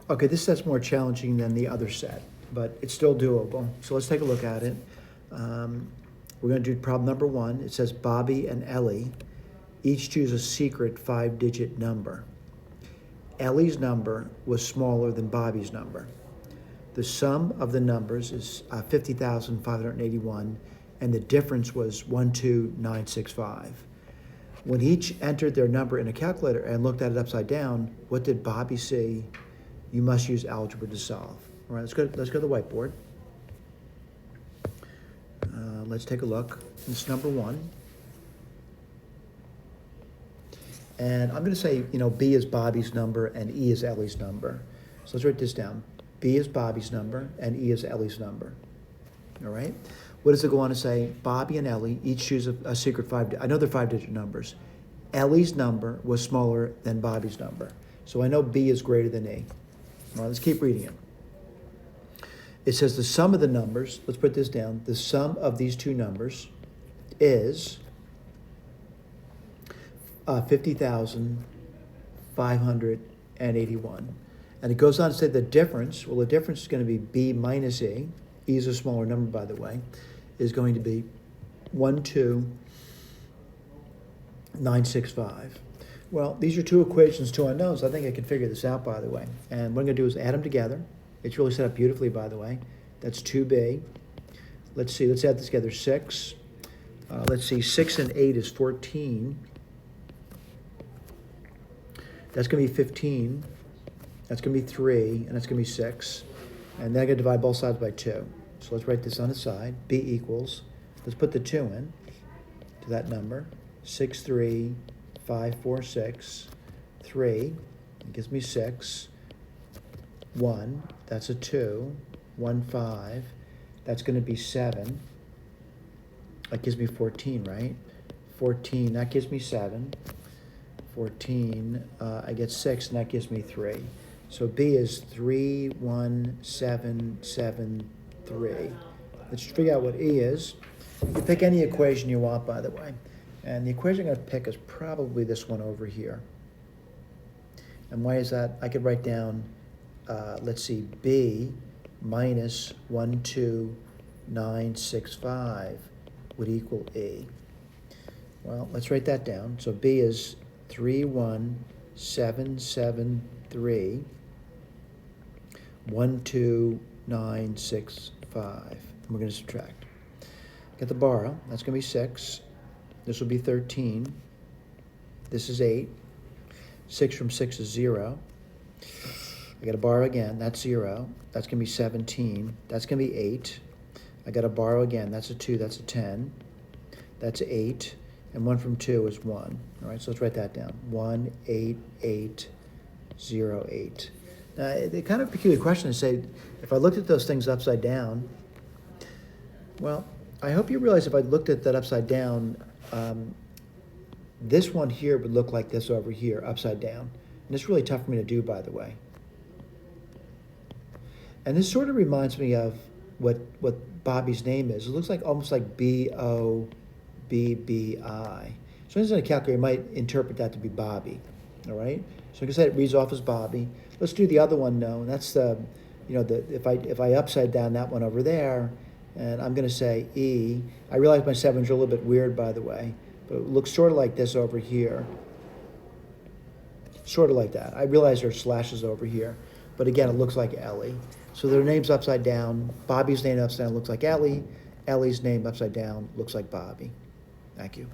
Okay, this set's more challenging than the other set, but it's still doable. So let's take a look at it. We're going to do problem number one. It says Bobby and Ellie each choose a secret 5-digit number. Ellie's number was smaller than Bobby's number. The sum of the numbers is 50,581, and the difference was 12965. When each entered their number in a calculator and looked at it upside down, what did Bobby see? You must use algebra to solve. All right, let's go to the whiteboard. Let's take a look. This is number one. And I'm going to say, B is Bobby's number and E is Ellie's number. So let's write this down. B is Bobby's number and E is Ellie's number. All right? What does it go on to say? Bobby and Ellie each choose a secret I know they're 5-digit numbers. Ellie's number was smaller than Bobby's number. So I know B is greater than E. All right, let's keep reading it. It says the sum of the numbers, let's put this down, the sum of these two numbers is 50,581. And it goes on to say the difference, well, the difference is going to be B minus E. E is a smaller number, by the way, is going to be 12965. Well, these are two equations, two unknowns. I think I can figure this out, by the way. And what I'm going to do is add them together. It's really set up beautifully, by the way. That's 2B. Let's see, let's add this together, 6. Let's see, 6 and 8 is 14. That's going to be 15. That's going to be 3, and that's going to be 6. And then I'm going to divide both sides by 2. So let's write this on the side. B equals, let's put the 2 in to that number. 6, 3, 5, 4, 6, 3. It gives me 6. 1, that's a 2. 1, 5. That's going to be 7. That gives me 14, right? 14, that gives me 7. 14, I get 6, and that gives me 3. So B is 31773. Let's figure out what E is. You pick any equation you want, by the way. And the equation I'm going to pick is probably this one over here. And why is that? I could write down, let's see, B minus 12965 would equal E. Well, let's write that down. So B is 31773, 12965. And we're going to subtract. Get the borrow. That's going to be 6. This will be 13. This is 8. 6 from 6 is 0. I got to borrow again. That's 0. That's going to be 17. That's going to be 8. I got to borrow again. That's a 2. That's a 10. That's 8. And 1 from 2 is 1. All right, so let's write that down. 18808. Now, the kind of peculiar question is, say, if I looked at those things upside down, well, I hope you realize if I looked at that upside down, this one here would look like this over here, upside down. And it's really tough for me to do, by the way. And this sort of reminds me of what Bobby's name is. It looks like almost like BOBBI. So in a calculator, you might interpret that to be Bobby. All right. So like I said, it reads off as Bobby. Let's do the other one now. And that's the, if I upside down that one over there, and I'm going to say E. I realize my 7s are a little bit weird, by the way, but it looks sort of like this over here. Sort of like that. I realize there's slashes over here, but again, it looks like Ellie. So their name's upside down. Bobby's name upside down looks like Ellie. Ellie's name upside down looks like Bobby. Thank you.